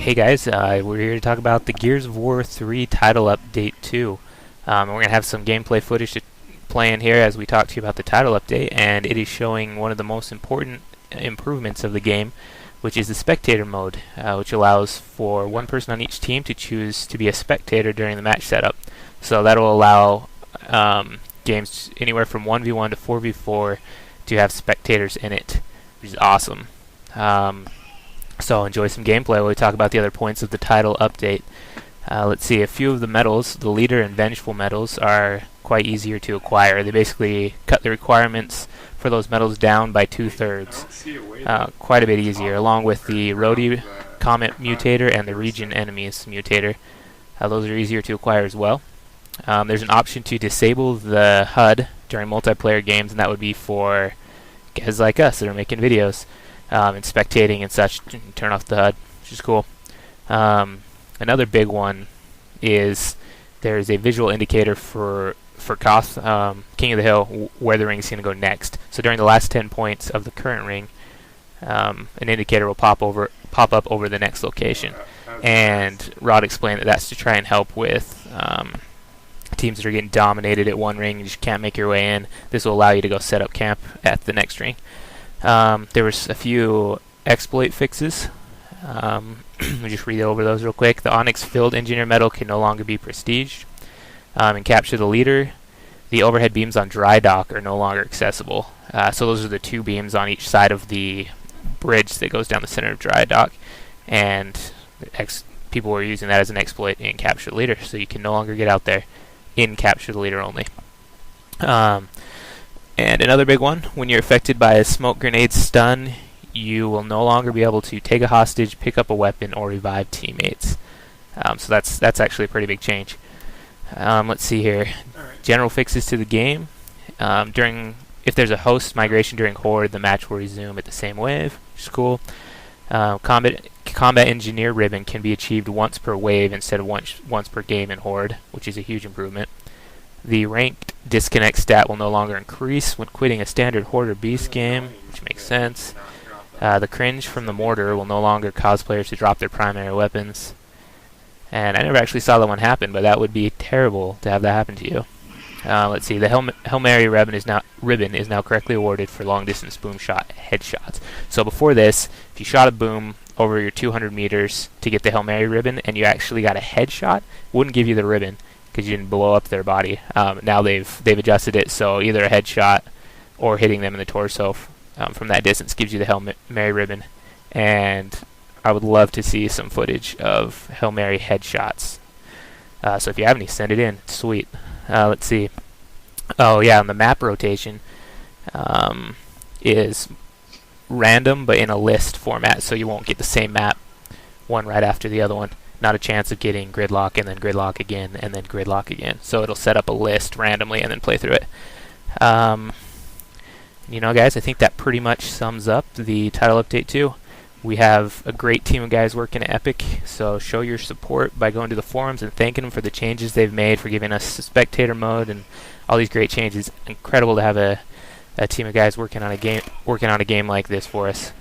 Hey guys, we're here to talk about the Gears of War 3 title update 2. We're going to have some gameplay footage to play in here as we talk to you about the title update, and it is showing one of the most important improvements of the game, which is the spectator mode, which allows for one person on each team to choose to be a spectator during the match setup. So that will allow games anywhere from 1v1 to 4v4 to have spectators in it, which is awesome. So enjoy some gameplay while we talk about the other points of the title update. Let's see, a few of the medals, the leader and vengeful medals, are quite easier to acquire. They basically cut the requirements for those medals down by 2/3. Quite a bit easier, along with the roadie comet mutator and the region enemies mutator. Those are easier to acquire as well. There's an option to disable the HUD during multiplayer games, and that would be for guys like us that are making videos and spectating and such. Turn off the HUD, which is cool. Another big one is there's a visual indicator for Koth, King of the Hill, where the ring is going to go next. So during the last 10 points of the current ring, an indicator will pop up over the next location. And Rod explained that that's to try and help with teams that are getting dominated at one ring and you just can't make your way in. This will allow you to go set up camp at the next ring. There was a few exploit fixes. We'll just read over those real quick. The Onyx Field Engineer medal can no longer be prestiged. And Capture the Leader, the overhead beams on Dry Dock are no longer accessible. So those are the two beams on each side of the bridge that goes down the center of Dry Dock. And people were using that as an exploit in Capture the Leader, so you can no longer get out there in Capture the Leader only. And another big one, when you're affected by a smoke grenade stun, you will no longer be able to take a hostage, pick up a weapon, or revive teammates. So that's actually a pretty big change. Let's see here. General fixes to the game. If there's a host migration during Horde, the match will resume at the same wave, which is cool. Combat Engineer ribbon can be achieved once per wave instead of once per game in Horde, which is a huge improvement. The ranked disconnect stat will no longer increase when quitting a standard Horde or Beast game, which makes sense. The cringe from the mortar will no longer cause players to drop their primary weapons. And I never actually saw that one happen, but that would be terrible to have that happen to you. Let's see, the Hail Mary ribbon is now correctly awarded for long distance boom shot headshots. So before this, if you shot a boom over your 200 meters to get the Hail Mary ribbon and you actually got a headshot, it wouldn't give you the ribbon because you didn't blow up their body. Now they've adjusted it so either a headshot or hitting them in the torso from that distance gives you the Hail Mary ribbon. And I would love to see some footage of Hail Mary headshots. So if you have any, send it in. It's sweet. Let's see. Oh yeah, and the map rotation is random but in a list format, so you won't get the same map one right after the other one. Not a chance of getting gridlock and then gridlock again and then gridlock again. So it'll set up a list randomly and then play through it. You know, guys, I think that pretty much sums up the title update 2. We have a great team of guys working at Epic, so show your support by going to the forums and thanking them for the changes they've made, for giving us spectator mode and all these great changes. Incredible to have a team of guys working on a game like this for us.